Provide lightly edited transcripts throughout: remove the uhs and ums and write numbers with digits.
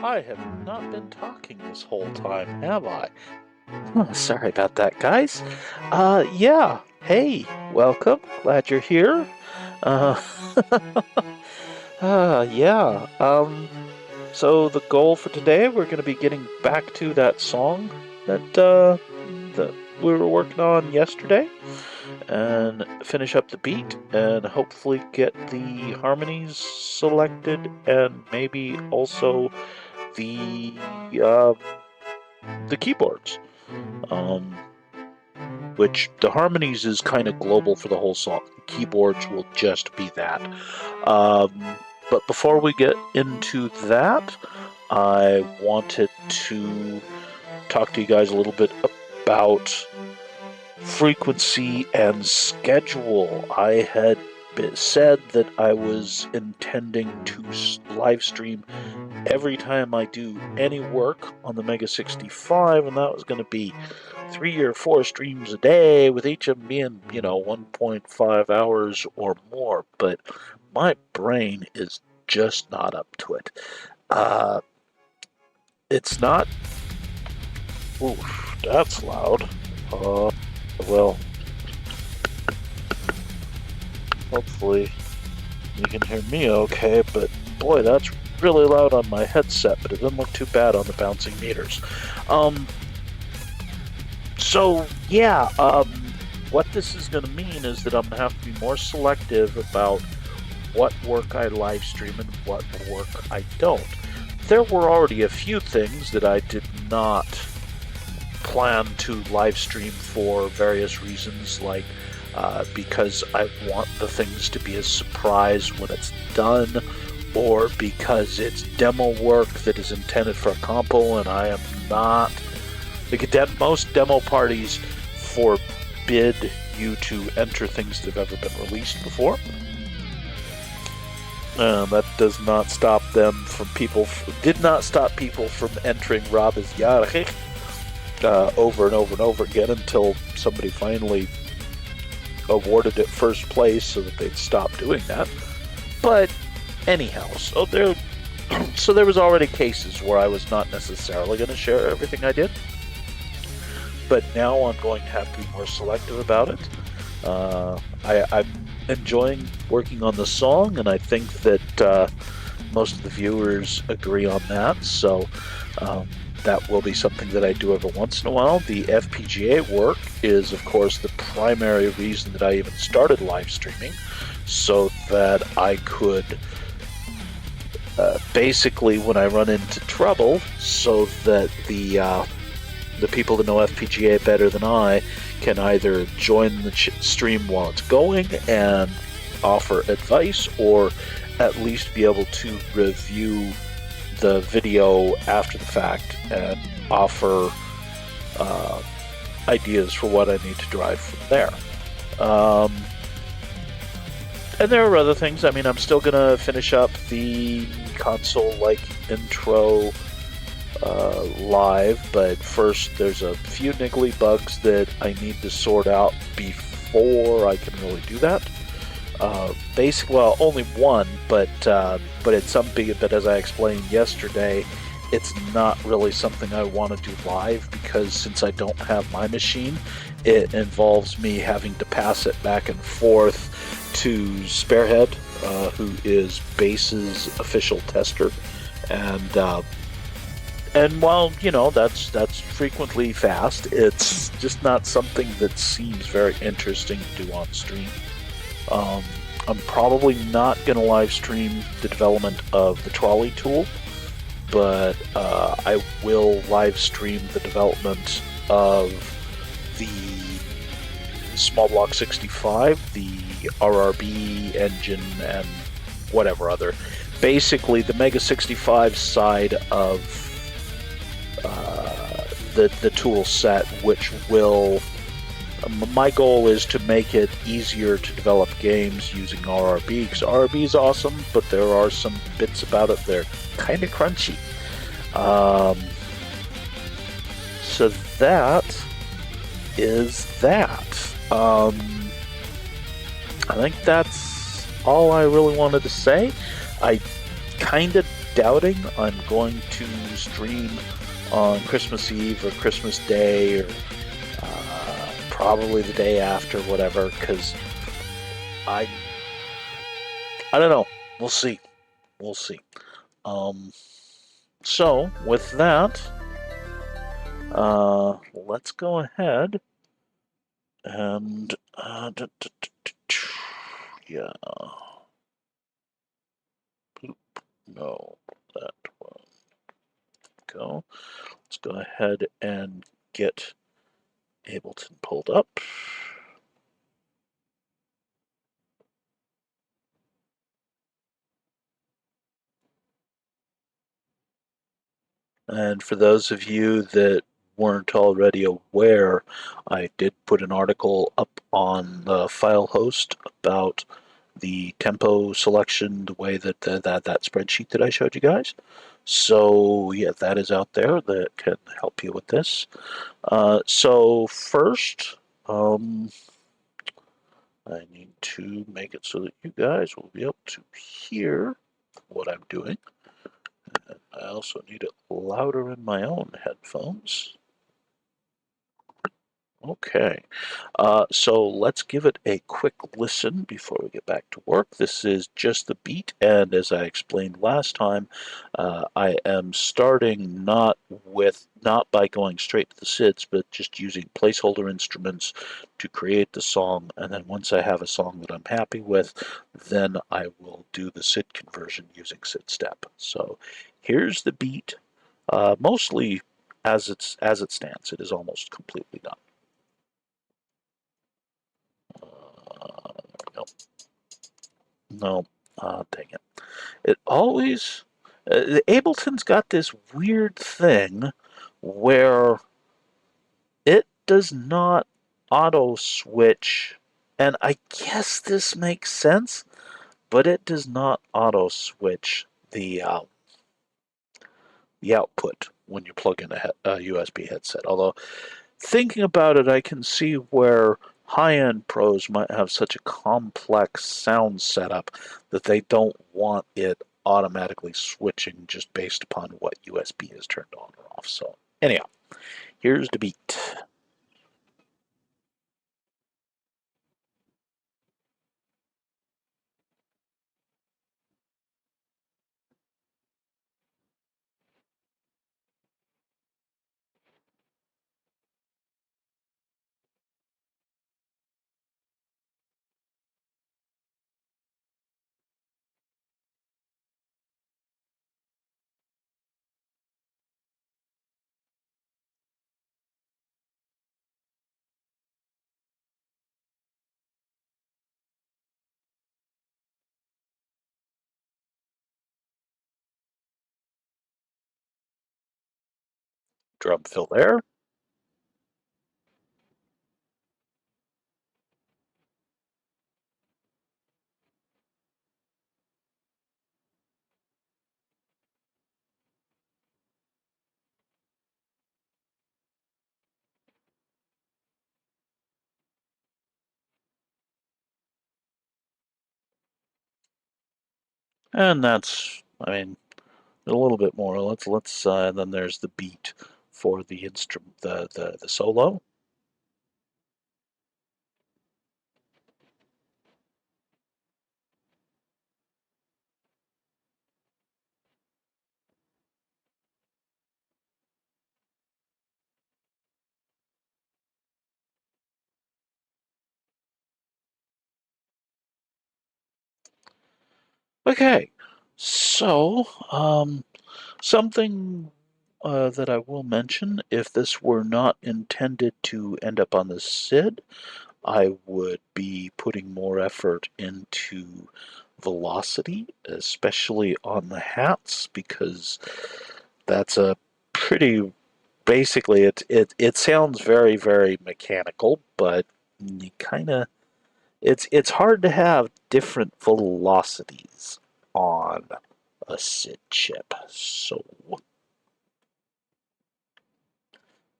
I have not been talking this whole time, have I? Sorry about that, guys. Yeah. Hey, welcome. Glad you're here. Uh, yeah. So the goal for today, we're going to be getting back to that song that we were working on yesterday, and finish up the beat, and hopefully get the harmonies selected, and maybe also the uh, the keyboards. Um, which the harmonies is kind of global for the whole song. The keyboards will just be that. But before we get into that, I wanted to talk to you guys a little bit about frequency and schedule. I had said that I was intending to live stream every time I do any work on the Mega65, and that was going to be 3 or 4 streams a day, with each of them being, 1.5 hours or more. But my brain is just not up to it. Uh, it's not. Oof, that's loud. Well, hopefully you can hear me okay, but boy, that's really loud on my headset, but it doesn't look too bad on the bouncing meters. Um, So, yeah, what this is going to mean is that I'm going to have to be more selective about what work I live stream and what work I don't. There were already a few things that I did not plan to live stream for various reasons, like because I want the things to be a surprise when it's done, or because it's demo work that is intended for a compo and I am not. Most demo parties forbid you to enter things that have ever been released before. That does not stop them from did not stop people from entering Rob's Yarich over and over and over again until somebody finally awarded it first place so that they'd stop doing that. But anyhow, so there was already cases where I was not necessarily going to share everything I did. But now I'm going to have to be more selective about it. I'm enjoying working on the song, and I think that most of the viewers agree on that. So that will be something that I do every once in a while. The FPGA work is, of course, the primary reason that I even started live streaming, so that I could basically, when I run into trouble, so that the people that know FPGA better than I can either join the stream while it's going and offer advice, or at least be able to review the video after the fact and offer ideas for what I need to drive from there. And there are other things. I mean, I'm still going to finish up the console-like intro live, but first there's a few niggly bugs that I need to sort out before I can really do that. Well, only one, but it's something. But as I explained yesterday, it's not really something I want to do live, because since I don't have my machine, it involves me having to pass it back and forth to Sparehead, who is Base's official tester, and while, that's frequently fast, it's just not something that seems very interesting to do on stream. I'm probably not going to live stream the development of the trolley tool, but I will live stream the development of the Small Block 65, the RRB engine, and whatever other. Basically, the Mega65 side of the tool set, which will. My goal is to make it easier to develop games using RRB, because RRB is awesome, but there are some bits about it that are kind of crunchy. So that is that. I think that's all I really wanted to say. I kind of doubting I'm going to stream on Christmas Eve or Christmas Day or probably the day after, whatever, because I I don't know. We'll see. We'll see. Um, so with that, let's go ahead and yeah, poop. No, that one. Go. Let's go ahead and get Ableton pulled up. And for those of you that weren't already aware, I did put an article up on the file host about the tempo selection, the way that that spreadsheet that I showed you guys. So yeah, that is out there that can help you with this. So first, I need to make it so that you guys will be able to hear what I'm doing. And I also need it louder in my own headphones. Okay. So let's give it a quick listen before we get back to work. This is just the beat, and as I explained last time, I am starting not by going straight to the SIDs, but just using placeholder instruments to create the song, and then once I have a song that I'm happy with, then I will do the SID conversion using SID step. So here's the beat, mostly as it stands. It is almost completely done. Nope. No. Dang it. It always. Ableton's got this weird thing where it does not auto switch. And I guess this makes sense, but it does not auto switch the output when you plug in a USB headset. Although thinking about it, I can see where high-end pros might have such a complex sound setup that they don't want it automatically switching just based upon what USB is turned on or off. So anyhow, here's the beat. Drum fill there. And that's, I mean, a little bit more. Then there's the beat for the instrument, the solo. Okay, so something that I will mention, if this were not intended to end up on the SID, I would be putting more effort into velocity, especially on the hats, because that's a pretty basically it sounds very, very mechanical, but you kind of it's hard to have different velocities on a SID chip. So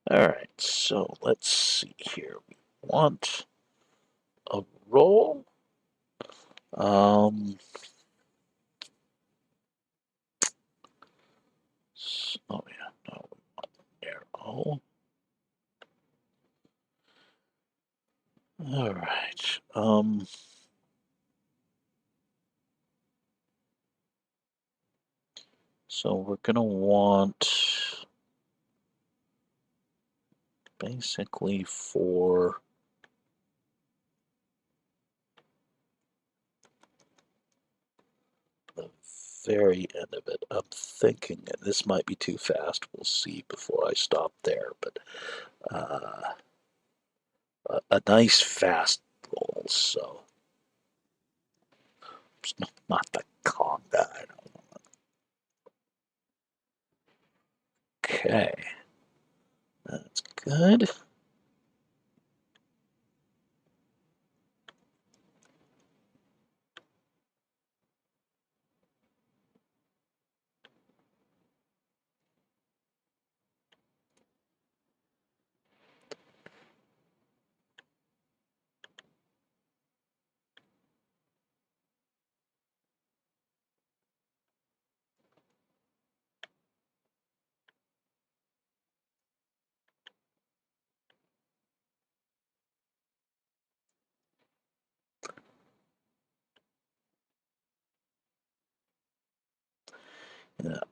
all right, so let's see here. We want a roll. Um, Oh yeah, no arrow. All right. So we're gonna want basically for the very end of it. I'm thinking this might be too fast. We'll see before I stop there, but uh, a nice fast roll. So it's not the conga. Okay, that's good.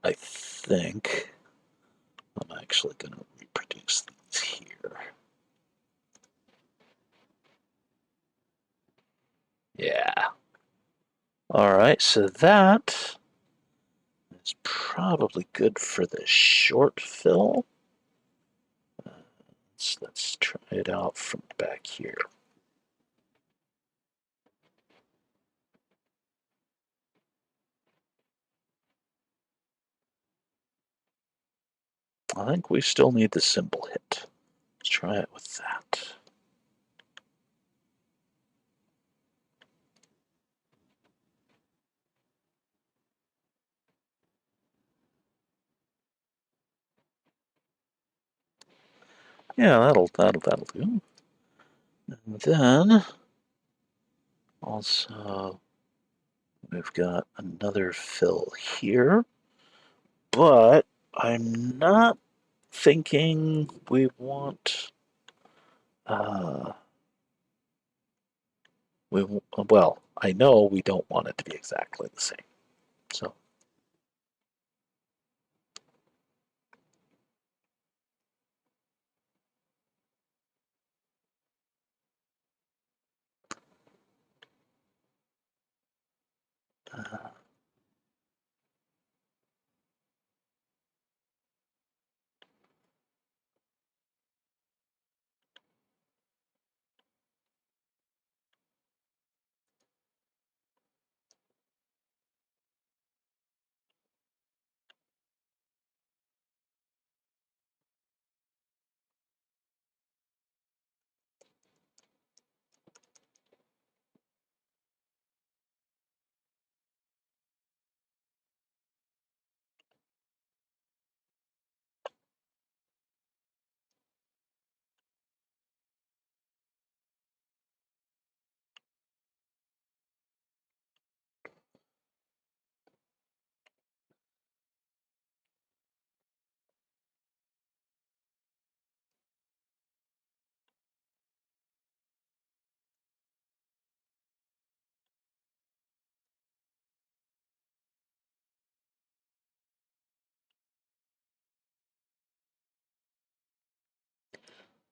I think I'm actually going to reproduce these here. Yeah. All right, so that is probably good for the short fill. Let's try it out from back here. I think we still need the symbol hit. Let's try it with that. Yeah, that'll do. And then also we've got another fill here, but I'm not thinking we want we well, I know we don't want it to be exactly the same. So uh,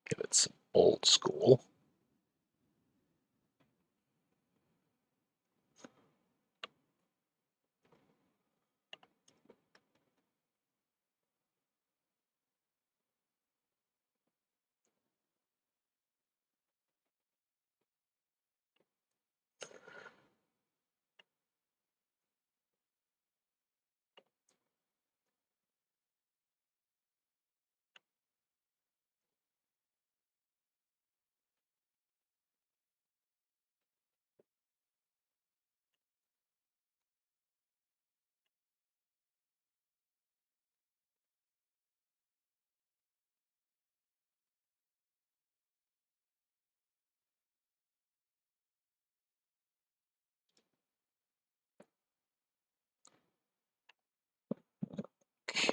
give it some old school.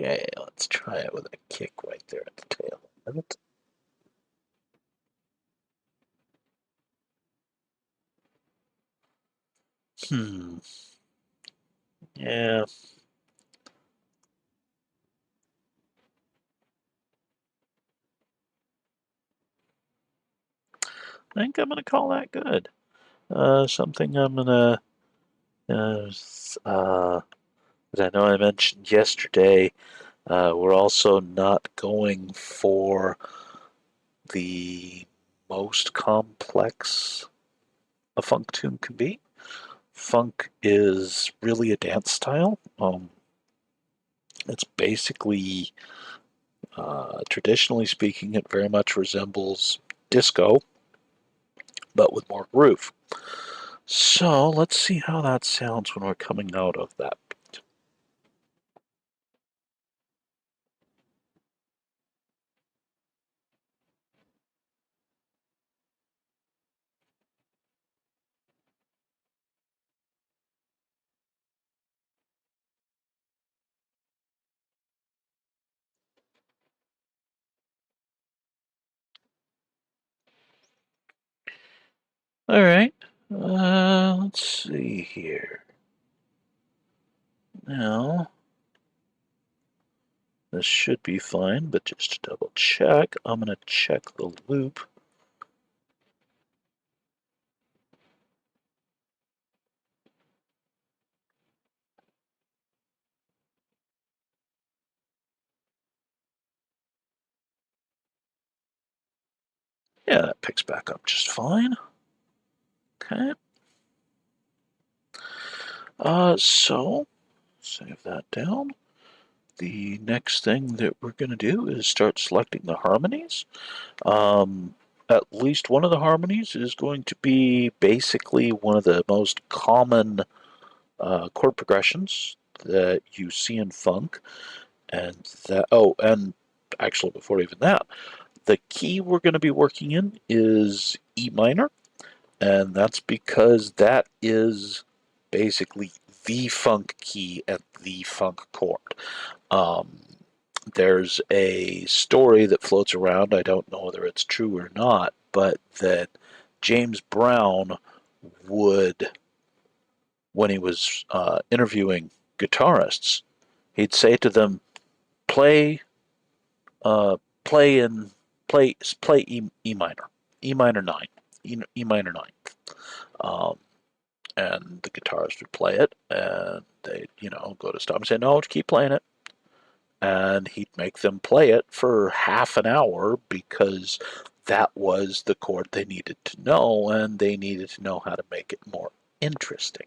Okay, let's try it with a kick right there at the tail of it. Hmm. Yeah, I think I'm gonna call that good. Something I'm gonna, uh, uh, that I know I mentioned yesterday. We're also not going for the most complex a funk tune can be. Funk is really a dance style. It's basically, traditionally speaking, it very much resembles disco, but with more groove. So let's see how that sounds when we're coming out of that beat. All right. Let's see here. Now, this should be fine, but just to double check, I'm going to check the loop. Yeah, that picks back up just fine. Okay. So save that down. The next thing that we're going to do is start selecting the harmonies. Um, at least one of the harmonies is going to be basically one of the most common chord progressions that you see in funk, and that and actually before even that, the key we're going to be working in is E minor, and that's because that is basically the funk key at the funk chord. Um, there's a story that floats around, I don't know whether it's true or not, but that James Brown would, when he was interviewing guitarists, he'd say to them, "Play, uh, play in, play E minor, E minor nine, E minor nine." Um, and the guitarist would play it, and they'd, go to stop and say, "No, keep playing it." And he'd make them play it for half an hour because that was the chord they needed to know, and they needed to know how to make it more interesting.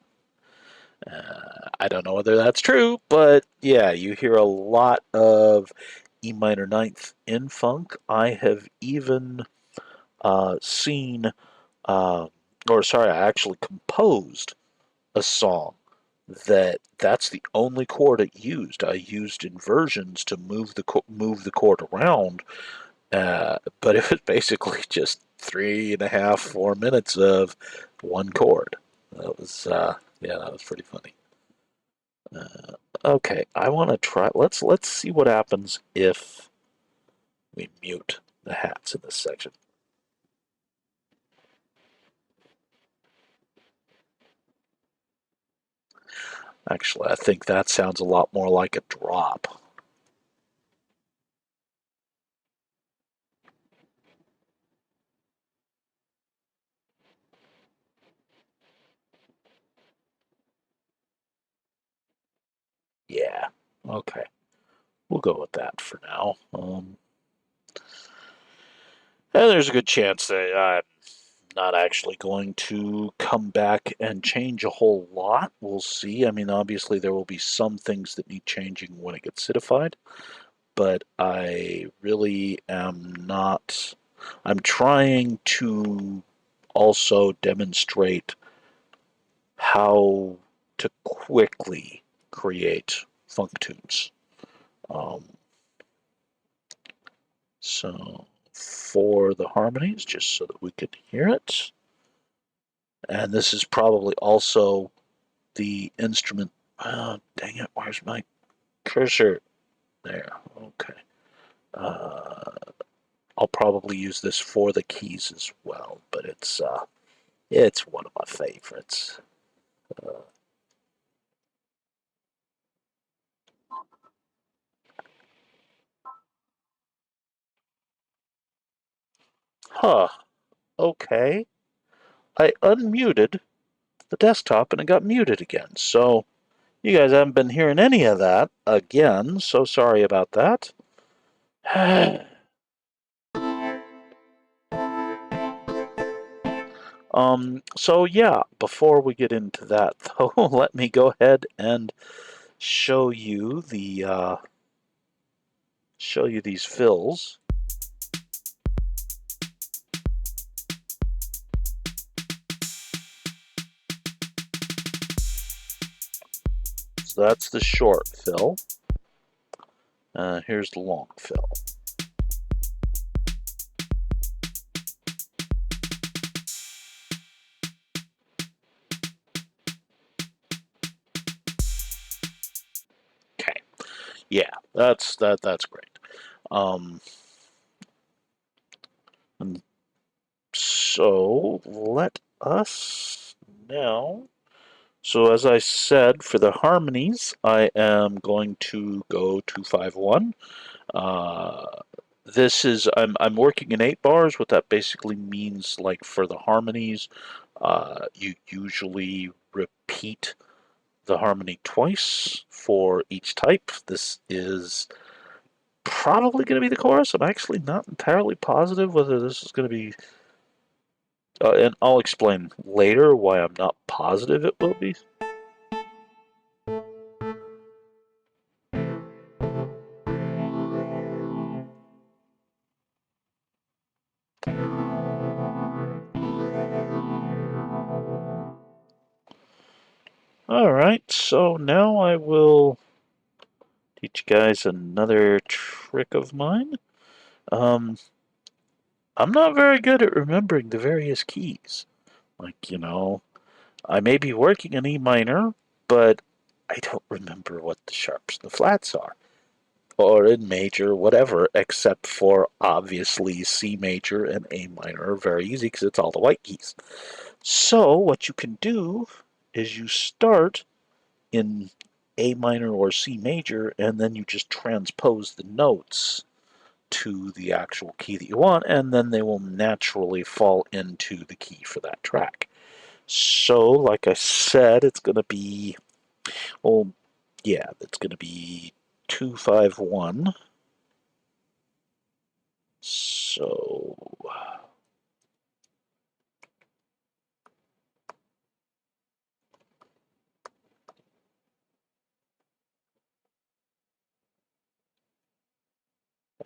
I don't know whether that's true, but yeah, you hear a lot of E minor ninth in funk. I have even seen, uh, or sorry, I actually composed a song that's the only chord it used. I used inversions to move the chord around, but it was basically just 3.5, 4 minutes of one chord. That was yeah, that was pretty funny. Okay, I want to try. Let's see what happens if we mute the hats in this section. Actually, I think that sounds a lot more like a drop. Yeah. Okay, we'll go with that for now. And there's a good chance that I'm not actually going to come back and change a whole lot. We'll see. I mean, obviously, there will be some things that need changing when it gets citified, but I really am not. I'm trying to also demonstrate how to quickly create funk tunes. Um, so, for the harmonies, just so that we can hear it. And this is probably also the instrument. Oh, dang it, where's my cursor? There. Okay. Uh, I'll probably use this for the keys as well, but it's one of my favorites. Uh, huh. Okay. I unmuted the desktop and it got muted again. So you guys haven't been hearing any of that again. So sorry about that. So yeah, before we get into that though, let me go ahead and show you these fills. So that's the short fill. Here's the long fill. Okay, yeah, that's great. Um, and so let us now. So as I said, for the harmonies, I am going to go 251. Uh, this is I'm working in 8 bars. What that basically means, like for the harmonies, you usually repeat the harmony twice for each type. This is probably going to be the chorus. I'm actually not entirely positive whether this is going to be, and I'll explain later why I'm not positive it will be. Alright, so now I will teach you guys another trick of mine. Um, I'm not very good at remembering the various keys. Like, I may be working in E minor, but I don't remember what the sharps and the flats are. Or in major, whatever, except for obviously C major and A minor are very easy because it's all the white keys. So, what you can do is you start in A minor or C major, and then you just transpose the notes to the actual key that you want, and then they will naturally fall into the key for that track. So, like I said, it's going to be, well, yeah, it's going to be 251. So,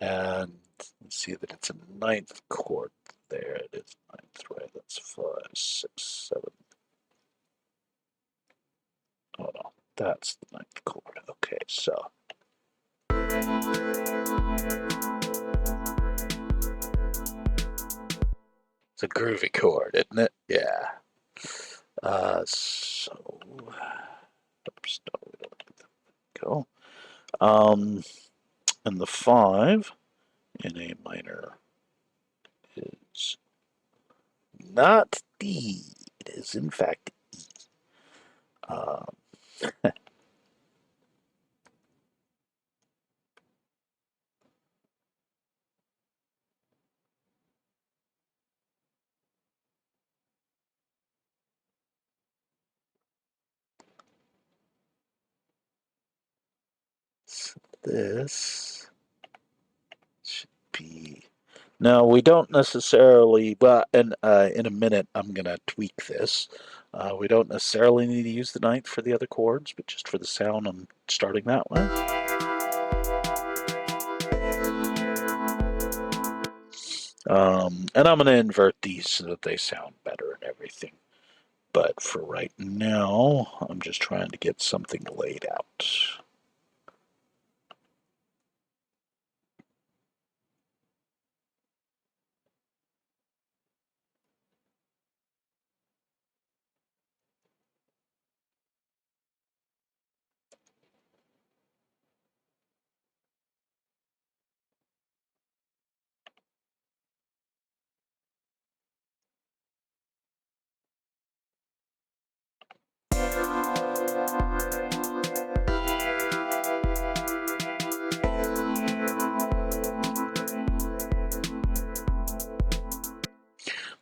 and let's see that it's a ninth chord. There it is, ninth, right? That's 5, 6, 7. Oh no, that's the ninth chord. Okay, so it's a groovy chord, isn't it? Yeah. So, oops, no, we don't do that. Go. And the 5 in A minor is not D. It is in fact E. Um, so this should be. Now we don't necessarily, but in a minute I'm gonna tweak this. We don't necessarily need to use the ninth for the other chords, but just for the sound, I'm starting that way. And I'm gonna invert these so that they sound better and everything. But for right now, I'm just trying to get something laid out.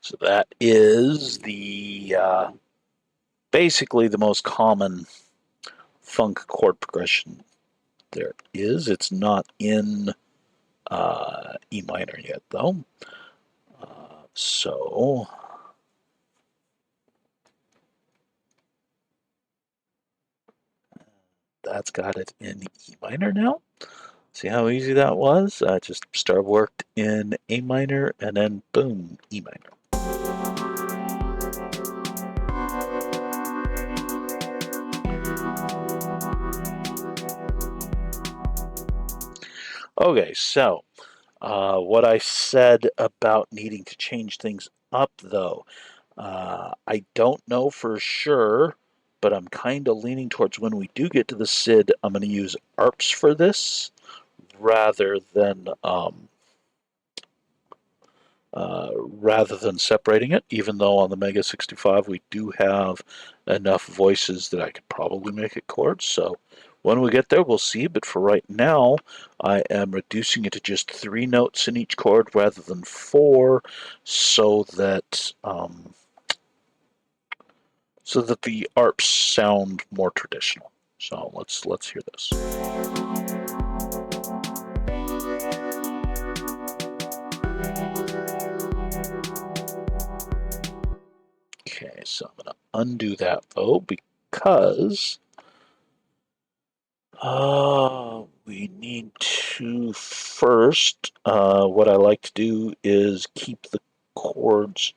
So that is the basically the most common funk chord progression there is. It's not in E minor yet, though. So that's got it in E minor now. See how easy that was? Just start worked in A minor and then boom, E minor. Okay, so what I said about needing to change things up, though, I don't know for sure, but I'm kind of leaning towards when we do get to the SID, I'm going to use ARPs for this rather than separating it, even though on the Mega65 we do have enough voices that I could probably make it chords. So when we get there, we'll see. But for right now, I am reducing it to just 3 notes in each chord rather than 4, so that the ARPs sound more traditional. So let's hear this. Okay, so I'm going to undo that O because we need to first, what I like to do is keep the chords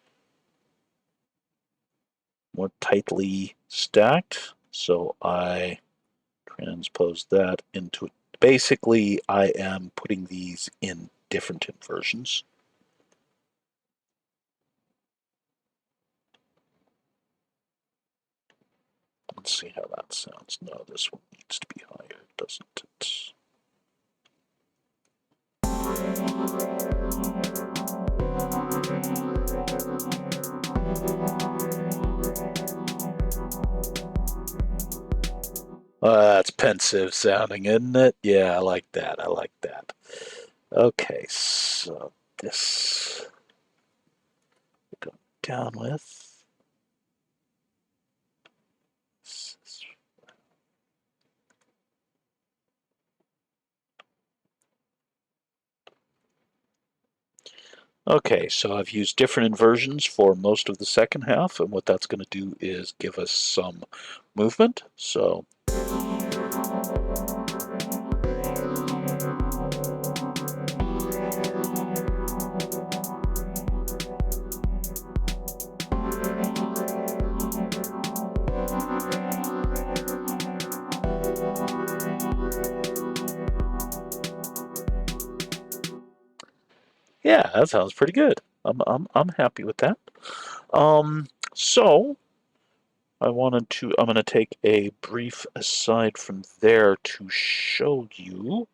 more tightly stacked. So I transpose that into it. Basically, I am putting these in different inversions. Let's see how that sounds. No, this one needs to be higher, doesn't it? That's pensive sounding, isn't it? Yeah, I like that. I like that. Okay, so this we'll go down with. Okay, so I've used different inversions for most of the second half, and what that's going to do is give us some movement. So yeah, that sounds pretty good. I'm happy with that. So I'm going to take a brief aside from there to show you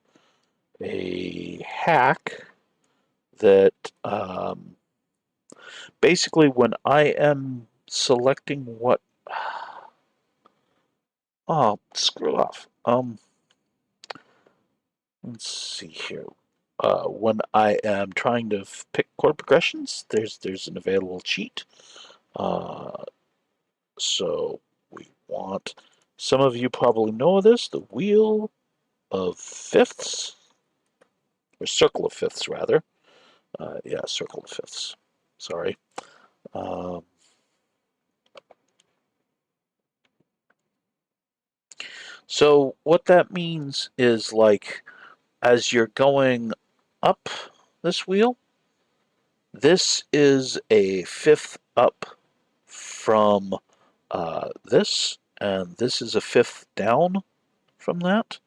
a hack that basically when I am selecting what, oh, screw off. Let's see here. When I am trying to pick chord progressions, there's an available cheat. Uh, so we want, some of you probably know this, the wheel of fifths, or circle of fifths rather. Yeah, circle of fifths. Sorry. Um, so what that means is like as you're going up this wheel, this is a fifth up from this, and this is a fifth down from that.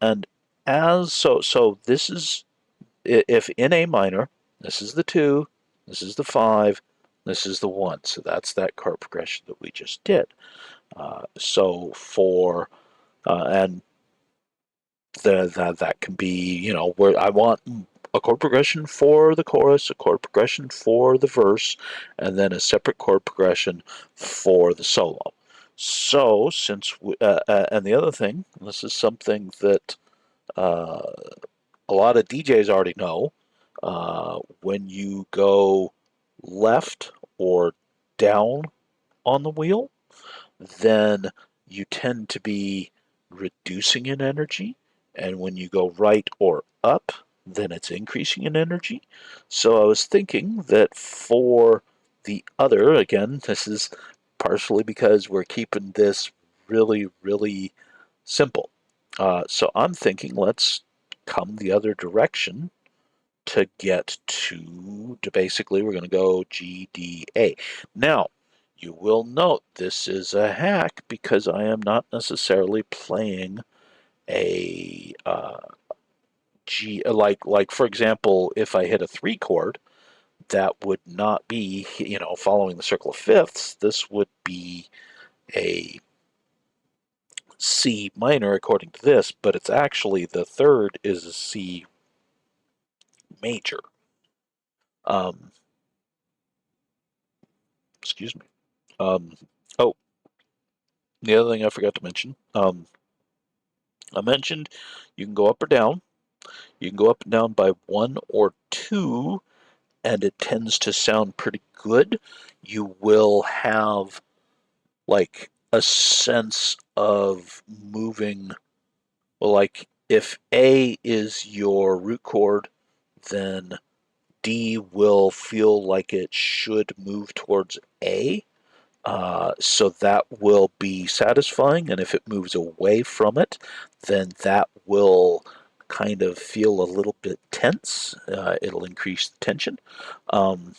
And so this is, if in A minor, this is the 2, this is the 5, this is the 1. So that's that chord progression that we just did. So for and that can be, where I want a chord progression for the chorus, a chord progression for the verse, and then a separate chord progression for the solo. So, and the other thing, this is something that uh, a lot of DJs already know. When you go left or down on the wheel, then you tend to be reducing in energy. And when you go right or up, then it's increasing in energy. So I was thinking that for the other, again, this is partially because we're keeping this really, really simple. So I'm thinking let's come the other direction to get to basically we're going to go GDA. Now, you will note this is a hack because I am not necessarily playing a G like for example, if I hit a 3 chord, that would not be following the circle of fifths. This would be a C minor according to this, but it's actually the third is a C major. Um, excuse me. Um, oh, the other thing I forgot to mention, I mentioned you can go up or down. You can go up and down by one or two, and it tends to sound pretty good. You will have like a sense of moving. Well, like if A is your root chord, then D will feel like it should move towards A. So that will be satisfying, and if it moves away from it, then that will kind of feel a little bit tense. It'll increase the tension. Um,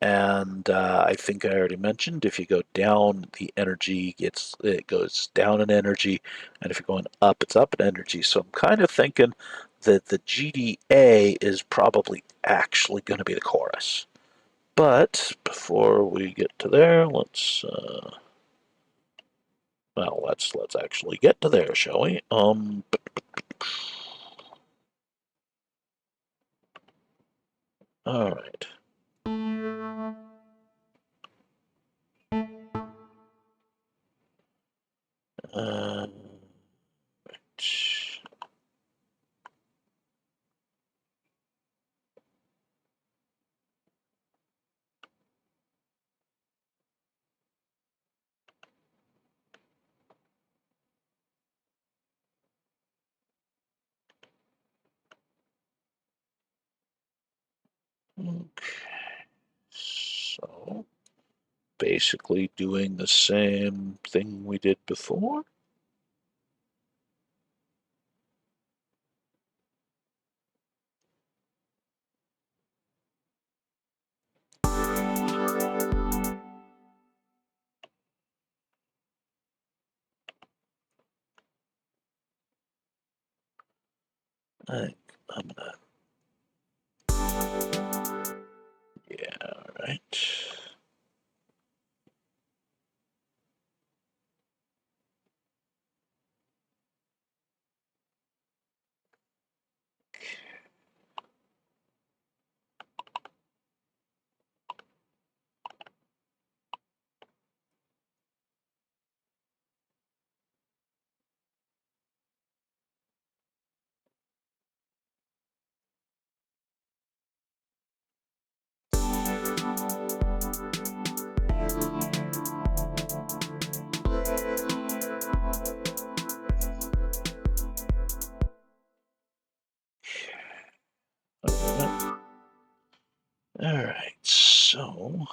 and I think I already mentioned if you go down, the energy it goes down in energy, and if you're going up, it's up in energy. So I'm kind of thinking that the GDA is probably actually going to be the chorus. But before we get to there, let's actually get to there, shall we? All right. Uh, okay. So basically doing the same thing we did before. I, I'm gonna, yeah, all right. All right, so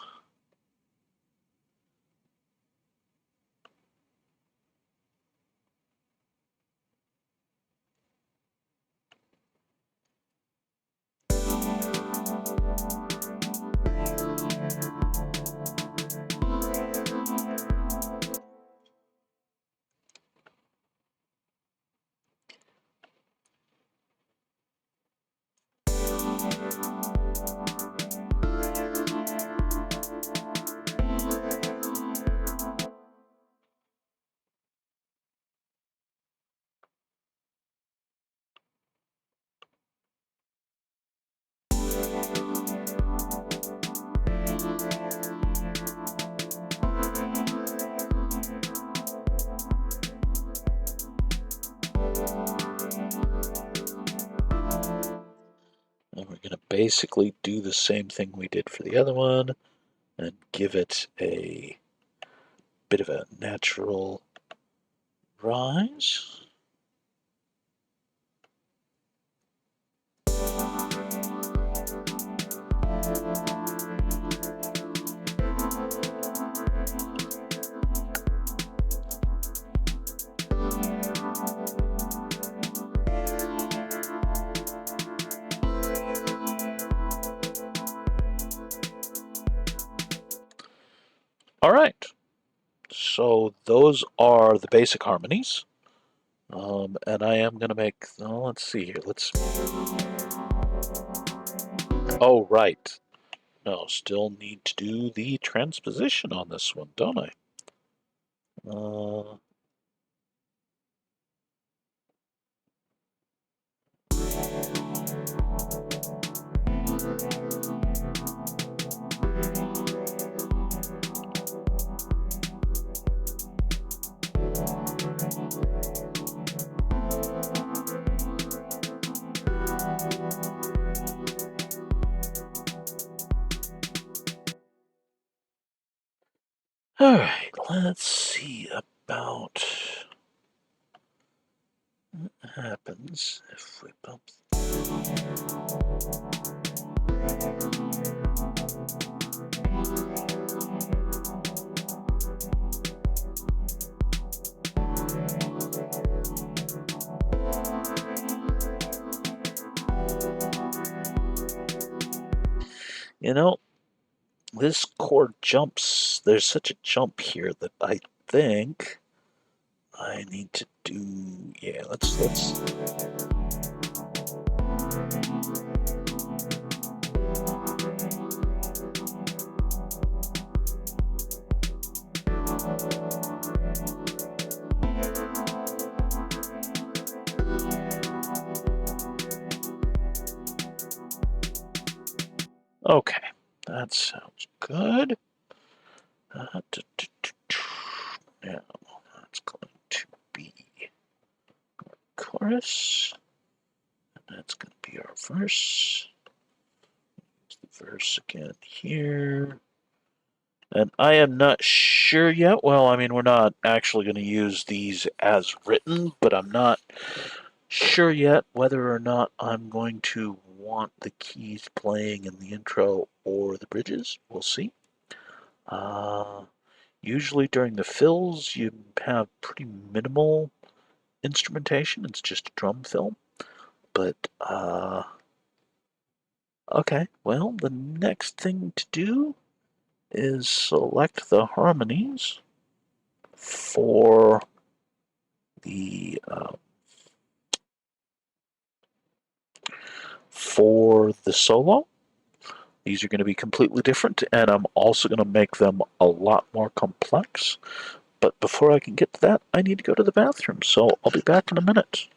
basically do the same thing we did for the other one and give it a bit of a natural rise. All right, so those are the basic harmonies. And I am going to make, oh, let's see here. Oh, right. No, still need to do the transposition on this one, don't I? Uh, all right, let's see about what happens if we bump. You know, this chord jumps. There's such a jump here that I think I need to do. Yeah, let's. Okay, that sounds good. Now that's going to be chorus. And that's going to be our verse. Use the verse again here. And I am not sure yet. Well, I mean, we're not actually going to use these as written, but I'm not sure yet whether or not I'm going to want the keys playing in the intro or the bridges. We'll see. Uh, Usually during the fills, you have pretty minimal instrumentation. It's just a drum fill. But, okay, well, the next thing to do is select the harmonies for the solo. These are going to be completely different, and I'm also going to make them a lot more complex. But before I can get to that, I need to go to the bathroom, so I'll be back in a minute.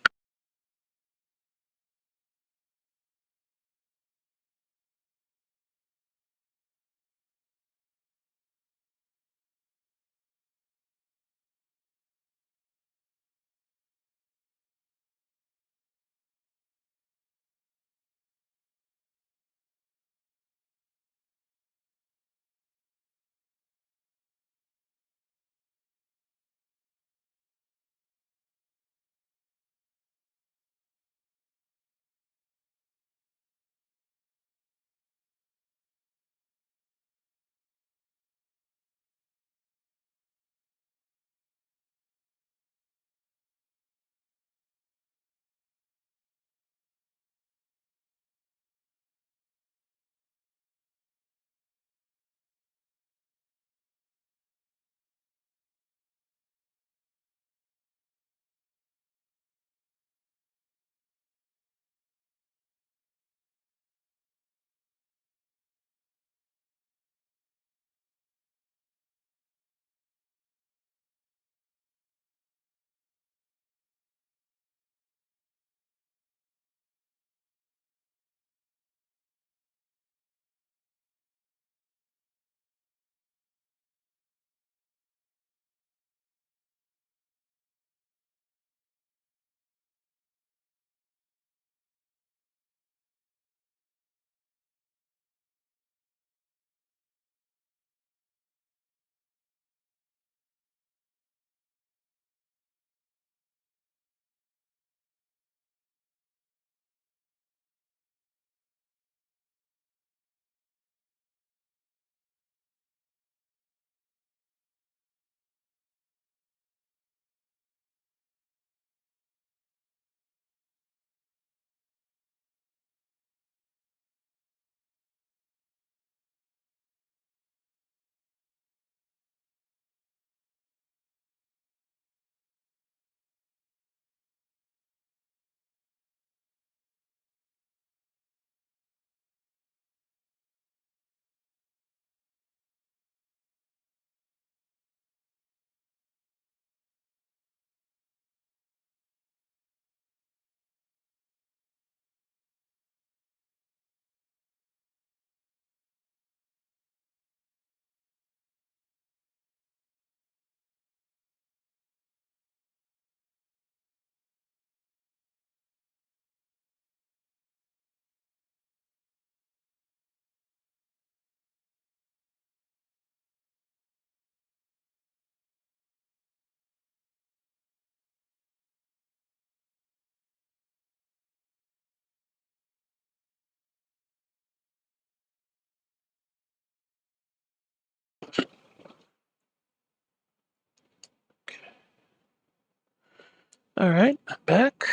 All right, I'm back.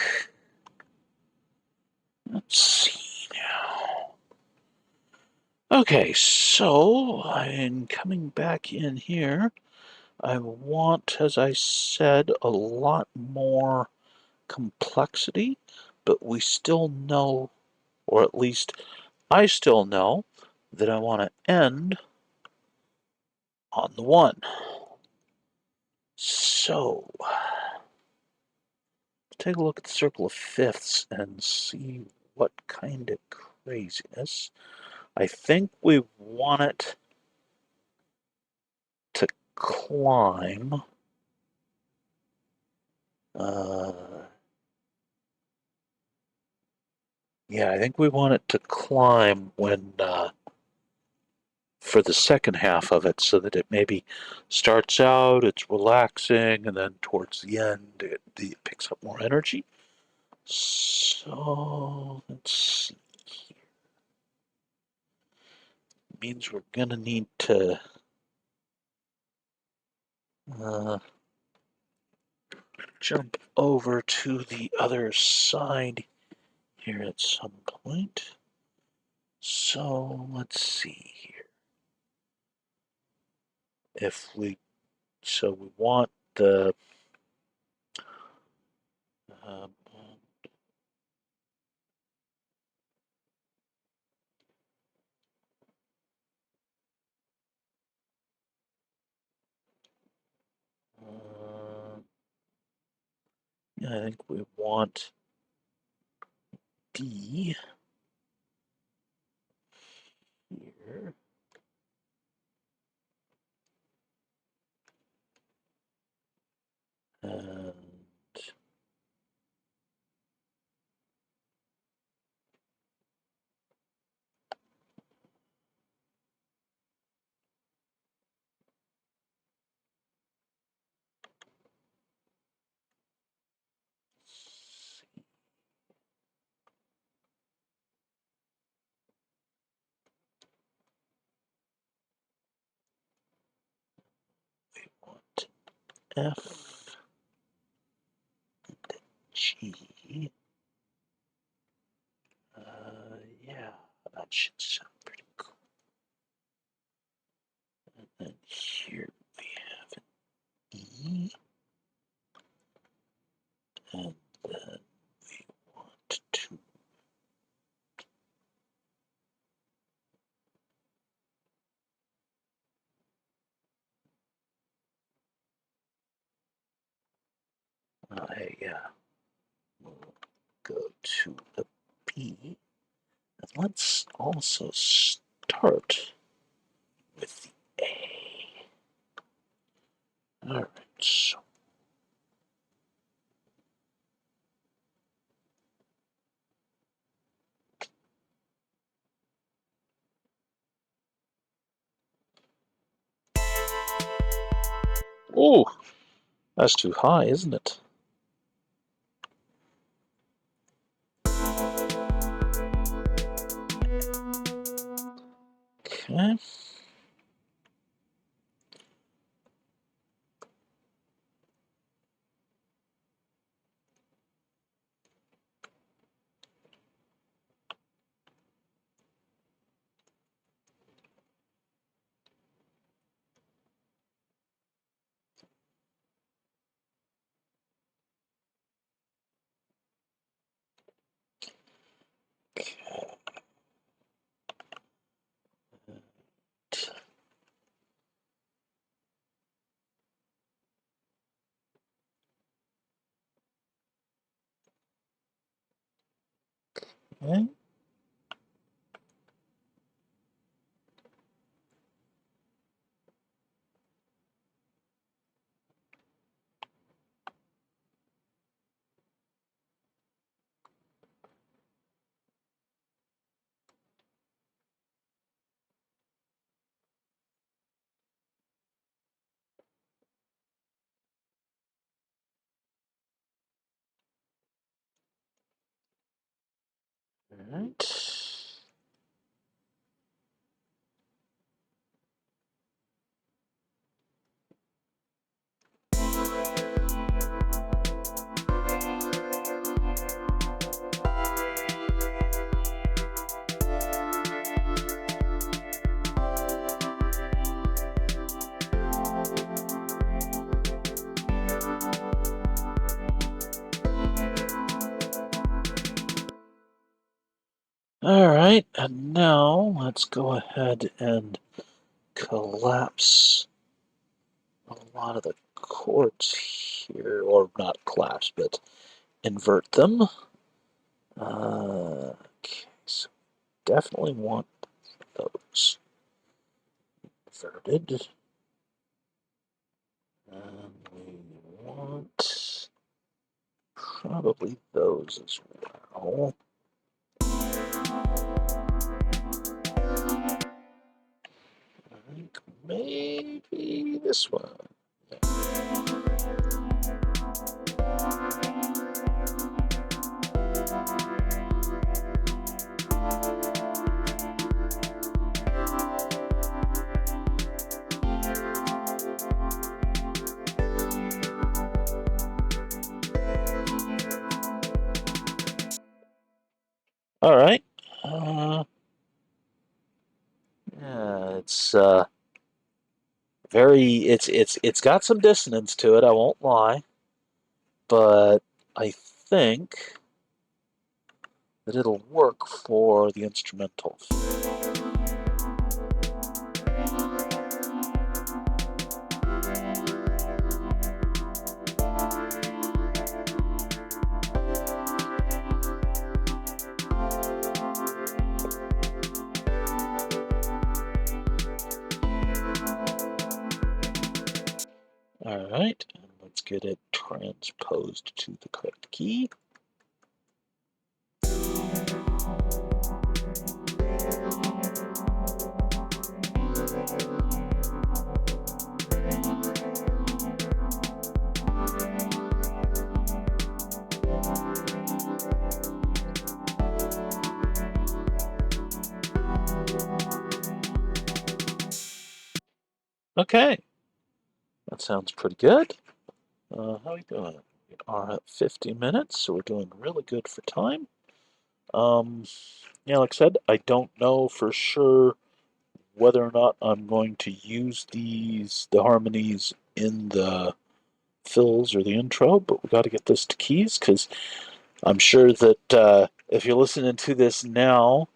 Let's see now. Okay, so I'm coming back in here. I want, as I said, a lot more complexity, but we still know, or at least I still know, that I want to end on the 1. So, take a look at the circle of fifths and see what kind of craziness. I think we want it to climb. Uh, yeah, I think we want it to climb when for the second half of it, so that it maybe starts out, it's relaxing, and then towards the end, it picks up more energy. So let's see. Means we're gonna need to uh, jump over to the other side here at some point. So let's see here. If we so we want the uh, yeah, I think we want D here. And we want F, G. Yeah, that should sound pretty cool. And then here we have an E, and then we want to. Yeah, we'll go to a B, and let's also start with the A. All right, so oh, that's too high, isn't it? Okay. Okay. All right. All right, and now let's go ahead and collapse a lot of the chords here, or not collapse, but invert them. Okay, so definitely want those inverted. And we want probably those as well. I think maybe this one. All right. Yeah, it's very it's got some dissonance to it, I won't lie, but I think that it'll work for the instrumental. All right, and let's get it transposed to the correct key. Okay, that sounds pretty good. How are we doing? We are at 50 minutes, so we're doing really good for time. Yeah, like I said, I don't know for sure whether or not I'm going to use the harmonies in the fills or the intro, but we got to get this to keys because I'm sure that if you're listening to this now,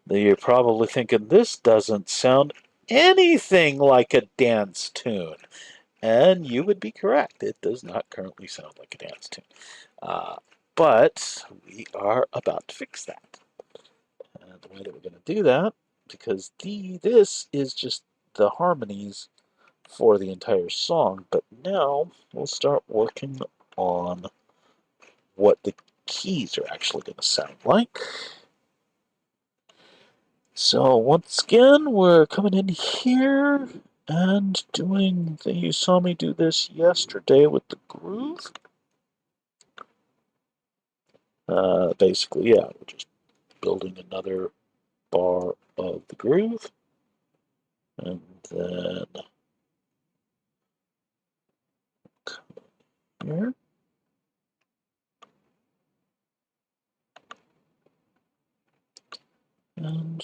that you're probably thinking this doesn't sound anything like a dance tune. And you would be correct. It does not currently sound like a dance tune. Uh, but we are about to fix that. And the way that we're going to do that, because this is just the harmonies for the entire song, but now we'll start working on what the keys are actually going to sound like. So once again, we're coming in here and doing, you saw me do this yesterday with the groove. Basically, yeah, we're just building another bar of the groove. And then here. And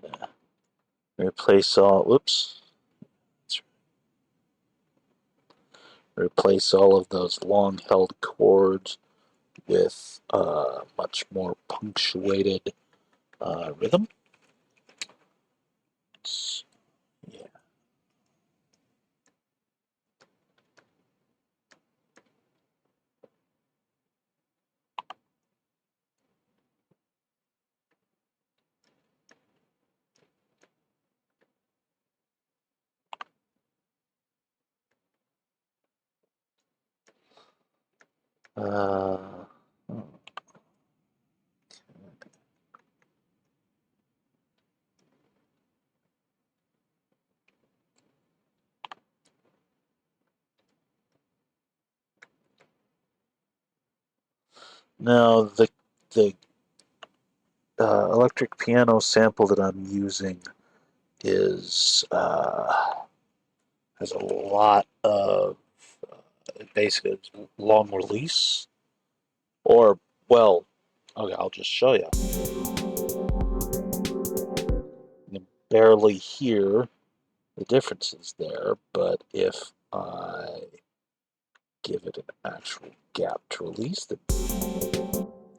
gonna replace all, whoops. Replace all of those long held chords with much more punctuated rhythm. Yeah. Uh, Now the electric piano sample that I'm using is has a lot of basically long release, or well, Okay, I'll just show you. You can barely hear the differences there, but if I give it an actual gap to release, the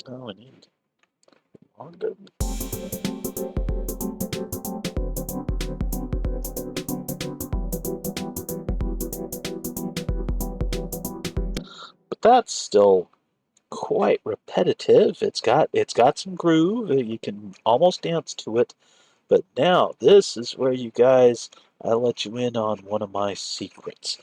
oh, I need longer. But that's still quite repetitive. It's got some groove. You can almost dance to it. But now this is where you guys, I let you in on one of my secrets.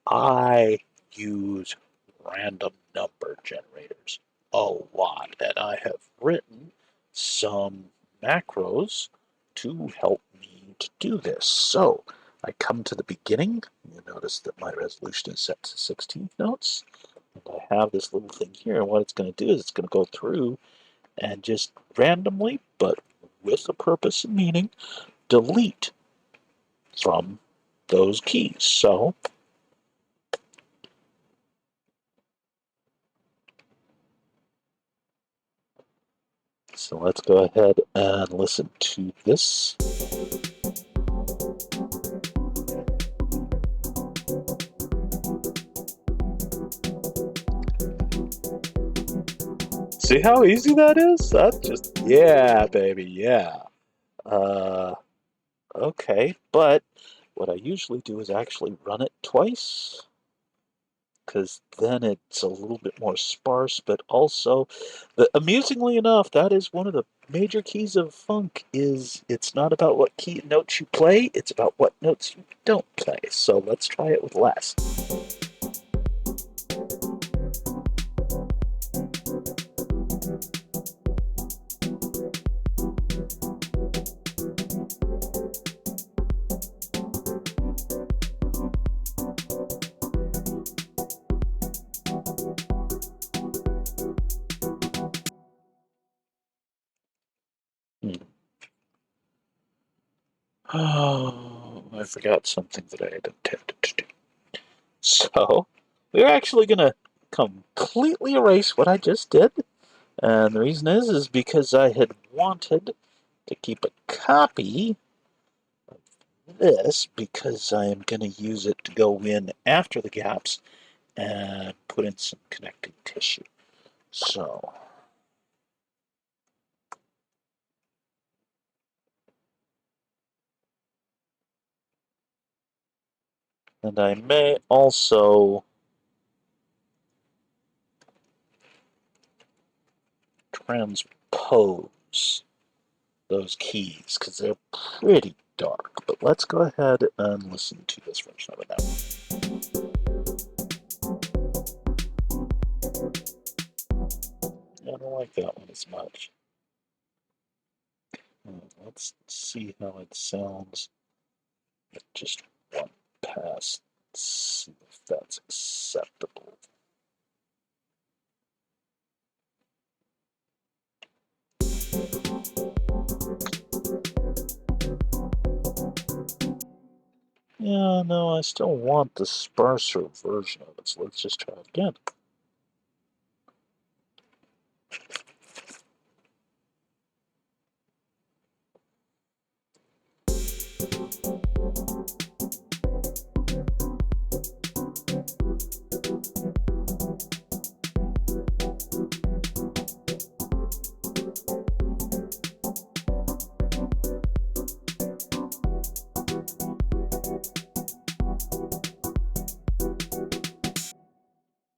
I use random number generators a lot, and I have written some macros to help me to do this. So I come to the beginning. You notice that my resolution is set to 16th notes. And I have this little thing here, and what it's going to do is it's going to go through and just randomly, but with a purpose and meaning, delete from those keys. So let's go ahead and listen to this. See how easy that is? That's just, yeah, baby, yeah. Uh, okay, but what I usually do is actually run it twice, because then it's a little bit more sparse, but also, amusingly enough, that is one of the major keys of funk is it's not about what key notes you play, it's about what notes you don't play. So let's try it with less. Hmm. Oh, I forgot something that I had intended to do. So, we're actually going to completely erase what I just did. And the reason is because I had wanted to keep a copy of this because I am going to use it to go in after the gaps and put in some connecting tissue. So, and I may also transpose those keys because they're pretty dark. But let's go ahead and listen to this version of it now. I don't like that one as much. Let's see how it sounds with just one pass. Let's see if that's acceptable. Yeah, no, I still want the sparser version of it, so let's just try it again.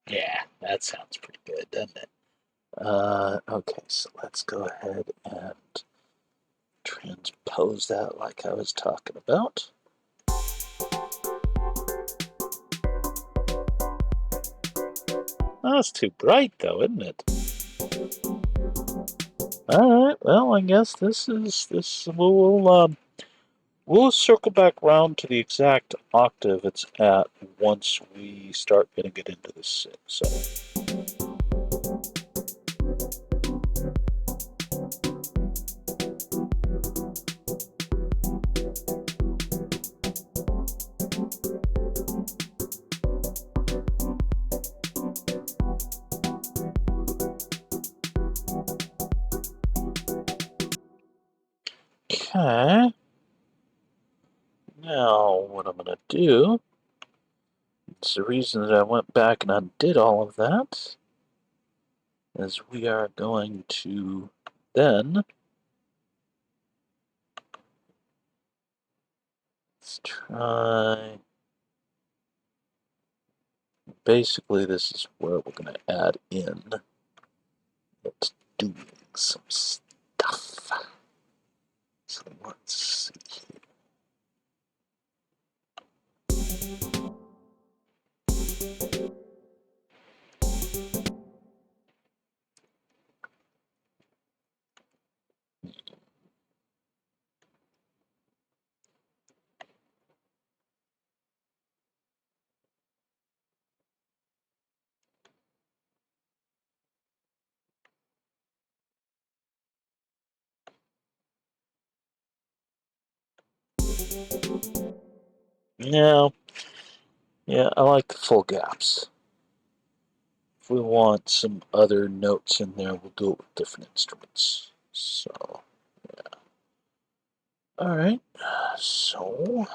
Yeah, that sounds pretty good, doesn't it? Okay, so let's go ahead and transpose that like I was talking about. That's too bright, though, isn't it? All right. Well, I guess this. We'll circle back round to the exact octave it's at once we start getting it into the six. So. Okay. Now, what I'm going to do, it's the reason that I went back and undid all of that, is we are going to then, let's try, basically this is where we're going to add in, it's doing some stuff. So let's see here. Now, yeah, I like the full gaps. If we want some other notes in there, we'll do it with different instruments. So, yeah. All right. So,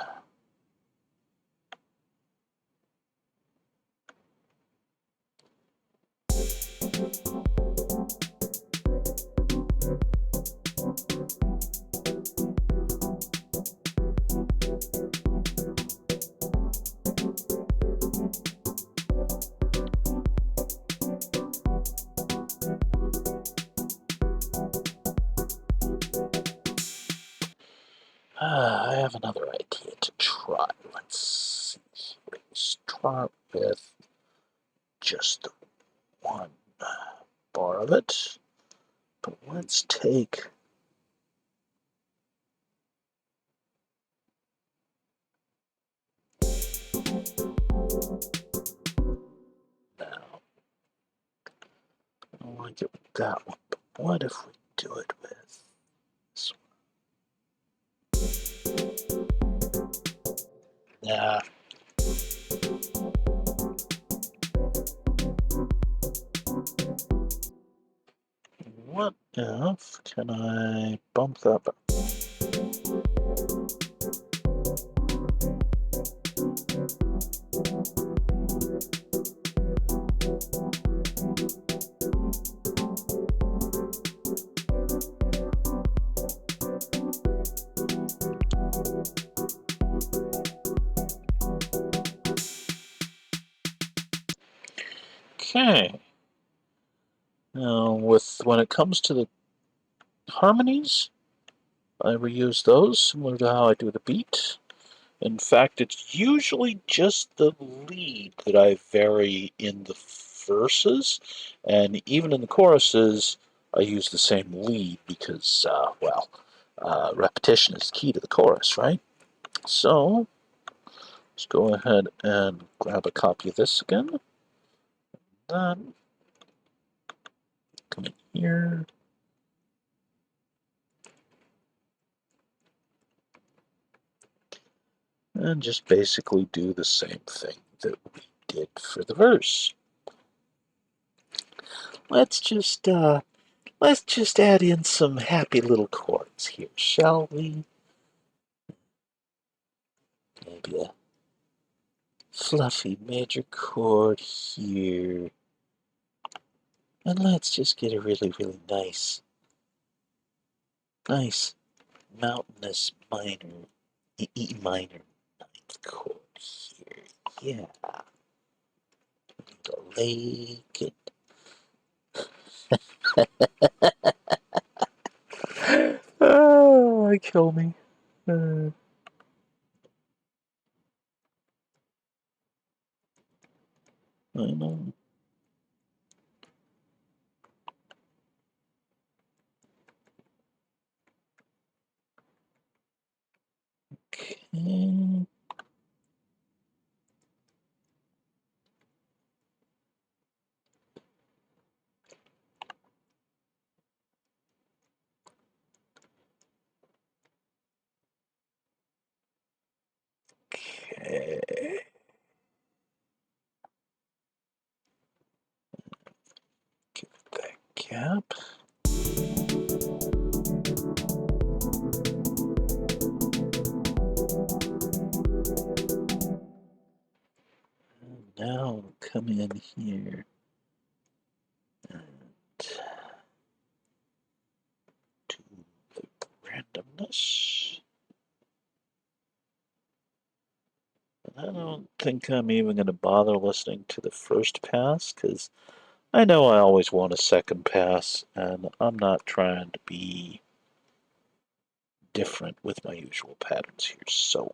I have another idea to try. Let's see. Let's start with just one bar of it. But let's take now. I like it with that one. But what if we do it with this one? Nah. What if can I bump that up? Okay. Now, when it comes to the harmonies, I reuse those similar to how I do the beat. In fact, it's usually just the lead that I vary in the verses, and even in the choruses, I use the same lead because, repetition is key to the chorus, right? So, let's go ahead and grab a copy of this again. Then, come in here. And just basically do the same thing that we did for the verse. Let's just add in some happy little chords here, shall we? Maybe a fluffy major chord here. And let's just get a really, really nice mountainous minor, E minor ninth chord here. Yeah. The lake. Oh, kill me. I know. Okay. Okay. Give it that gap. now come in here and do the randomness. I don't think I'm even going to bother listening to the first pass because I know I always want a second pass, and I'm not trying to be different with my usual patterns here. So,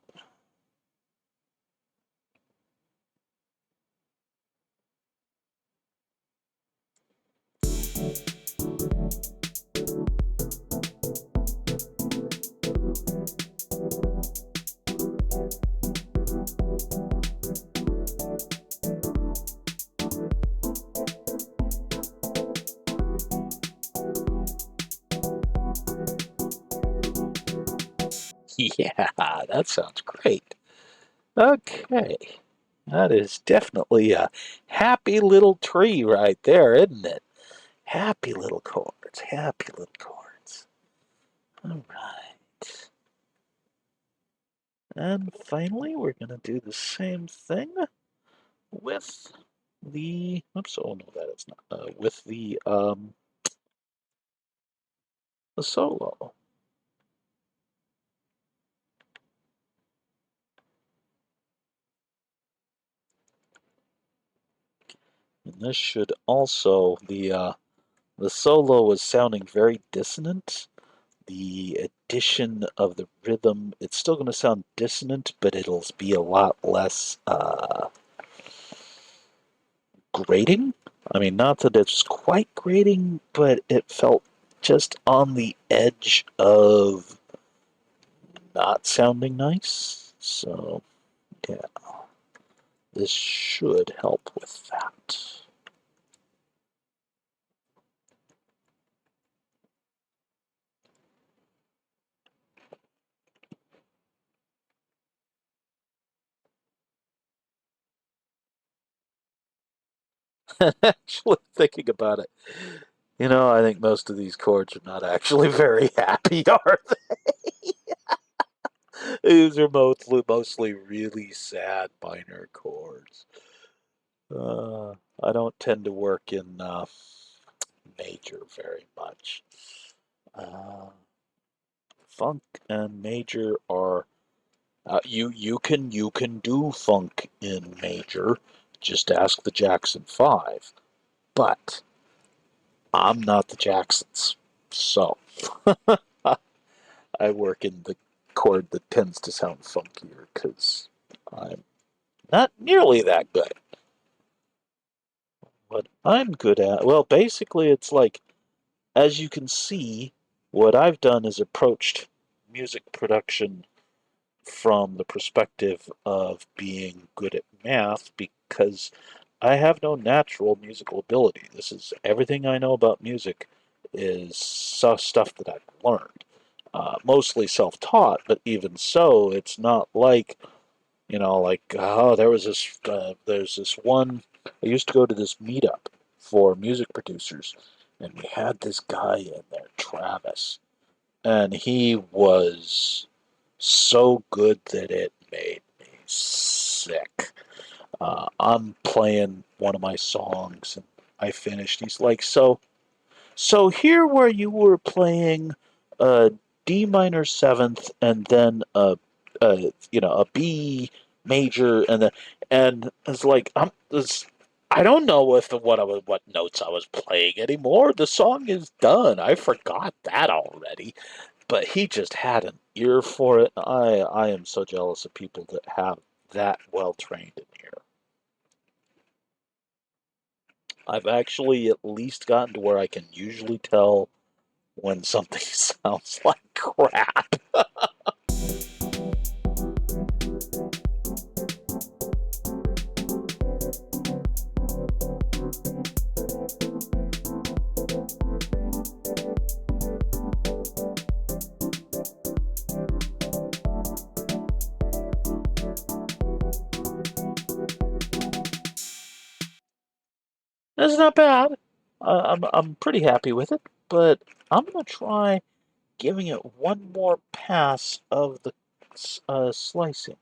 yeah, that sounds great. Okay, that is definitely a happy little tree right there, isn't it? Happy little chords, happy little chords. All right. And finally, we're going to do the same thing with oops, oh no, that is not, with the solo. And this should also, the solo was sounding very dissonant. The addition of the rhythm, it's still going to sound dissonant, but it'll be a lot less grating. I mean, not that it's quite grating, but it felt just on the edge of not sounding nice. So, yeah, this should help with that. Actually, thinking about it, I think most of these chords are not actually very happy, are they? These are mostly really sad minor chords. Uh, I don't tend to work in major very much. Uh, Funk and major are you can do funk in major. Just ask the Jackson 5. But I'm not the Jacksons, so I work in the chord that tends to sound funkier because I'm not nearly that good. What I'm good at, well, basically, it's like, as you can see, what I've done is approached music production from the perspective of being good at math because I have no natural musical ability. This is everything I know about music is stuff that I've learned. Mostly self-taught, but even so, it's not like, like, oh, there's this one, I used to go to this meetup for music producers, and we had this guy in there, Travis, and he was so good that it made me sick. I'm playing one of my songs, and I finished. He's like, so here where you were playing a D minor seventh and then a B major and it's like I don't know if what notes I was playing anymore. The song is done. I forgot that already. But he just had an ear for it. I am so jealous of people that have that well trained in here. I've actually at least gotten to where I can usually tell when something sounds like crap. That's not bad. I'm pretty happy with it, but I'm gonna try giving it one more pass of the slicing.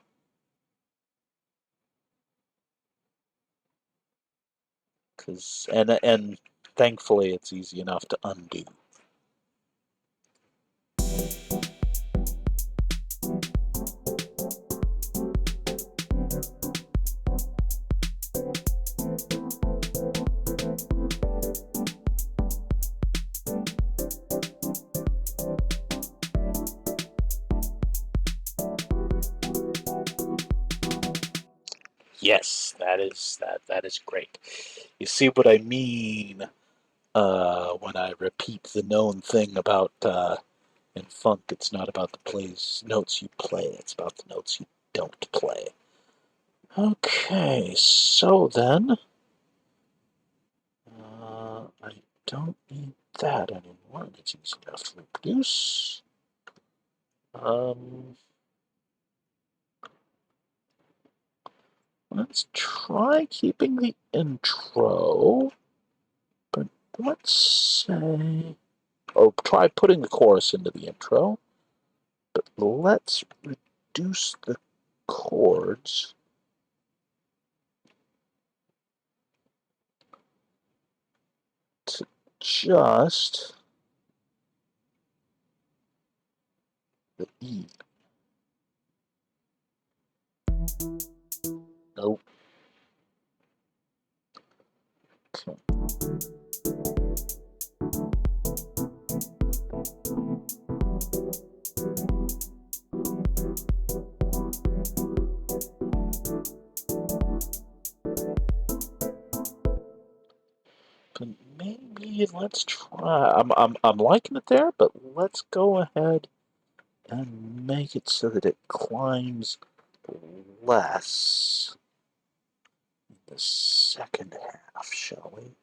And thankfully it's easy enough to undo. Yes, that is great. You see what I mean when I repeat the known thing about in funk. It's not about the notes you play; it's about the notes you don't play. Okay, so then I don't need that anymore. It's easy enough to reproduce. Um, let's try keeping the intro, but let's say, oh, try putting the chorus into the intro, but let's reduce the chords to just the E. Nope. Okay. But maybe let's try. I'm liking it there, but let's go ahead and make it so that it climbs less in the second half, shall we?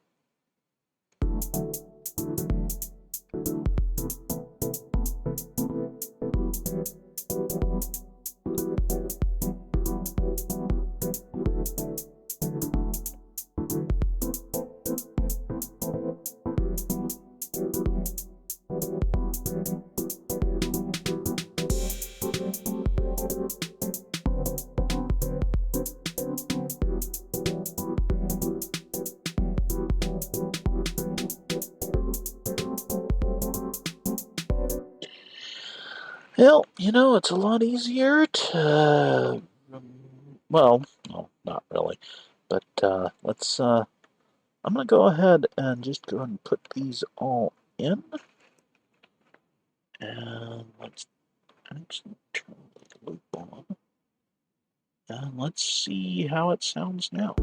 Well, it's a lot easier to. Well, no, not really. But let's. I'm going to go ahead and just go ahead and put these all in. And let's actually turn the loop on. And let's see how it sounds now.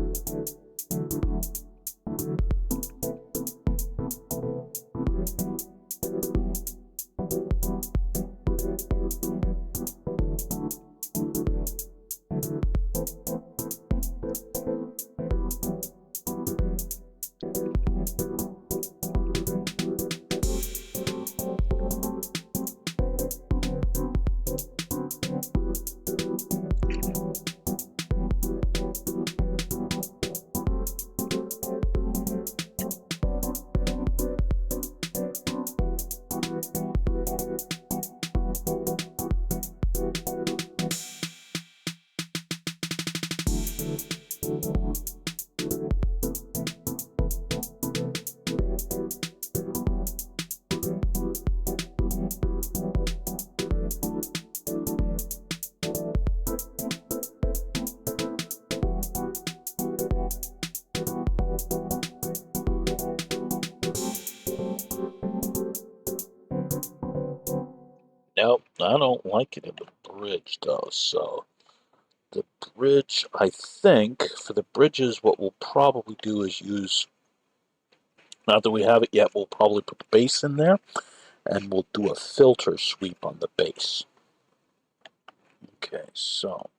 Nope, I don't like it in the bridge though, so the bridge, I think, for the bridges, what we'll probably do is use, not that we have it yet, we'll probably put the bass in there, and we'll do a filter sweep on the bass. Okay, so.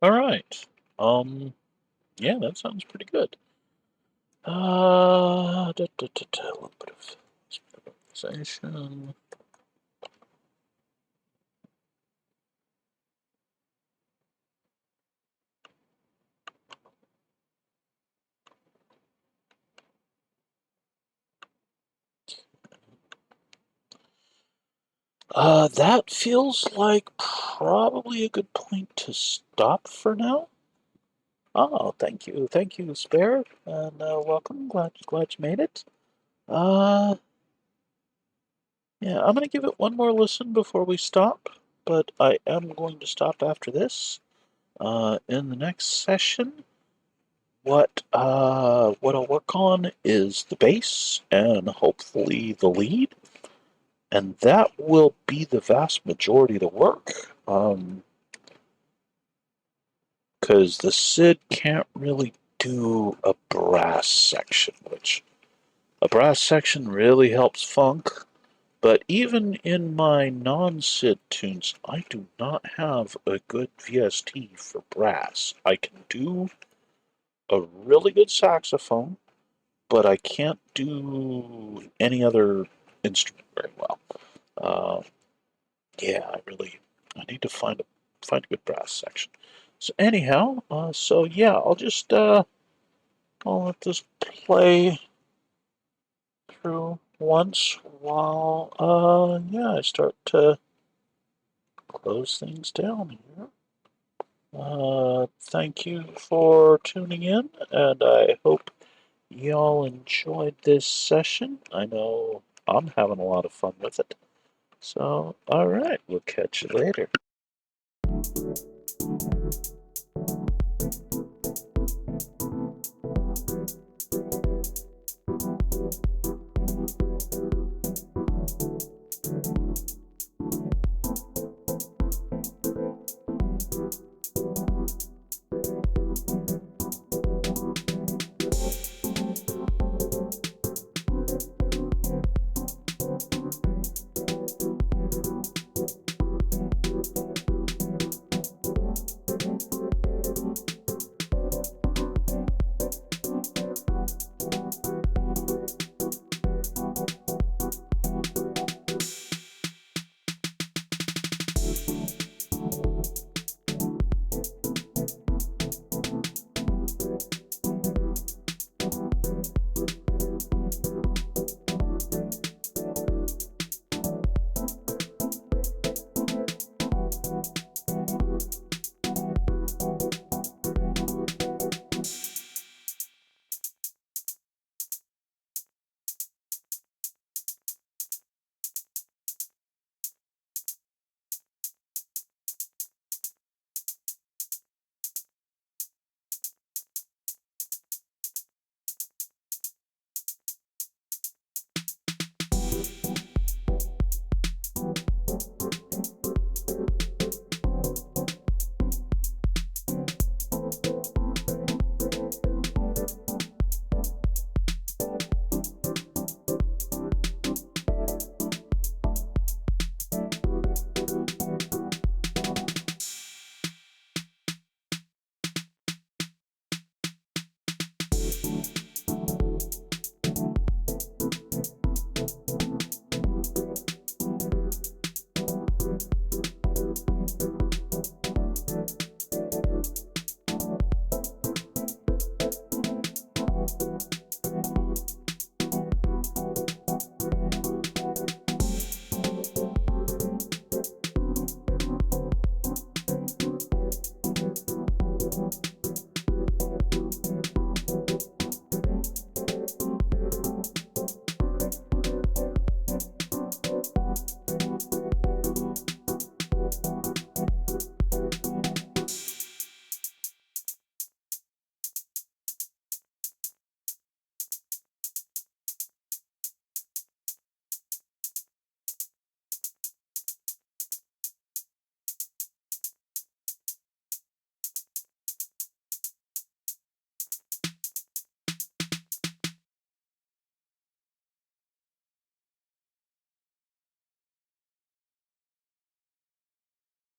All right. Yeah, that sounds pretty good. A little bit of stabilization. That feels like probably a good point to stop for now. Oh, thank you, Spare, and welcome. Glad you made it. Uh, yeah, I'm gonna give it one more listen before we stop, but I am going to stop after this. In the next session, what I'll work on is the bass and hopefully the lead, and that will be the vast majority of the work. Because the Sid can't really do a brass section, which a brass section really helps funk. But even in my non-Sid tunes, I do not have a good VST for brass. I can do a really good saxophone, but I can't do any other instrument very well. Uh, yeah, I need to find a good brass section. So anyhow, so yeah, I'll let this play through once while yeah, I start to close things down here. Thank you for tuning in, and I hope y'all enjoyed this session. I know I'm having a lot of fun with it. So, alright, we'll catch you later.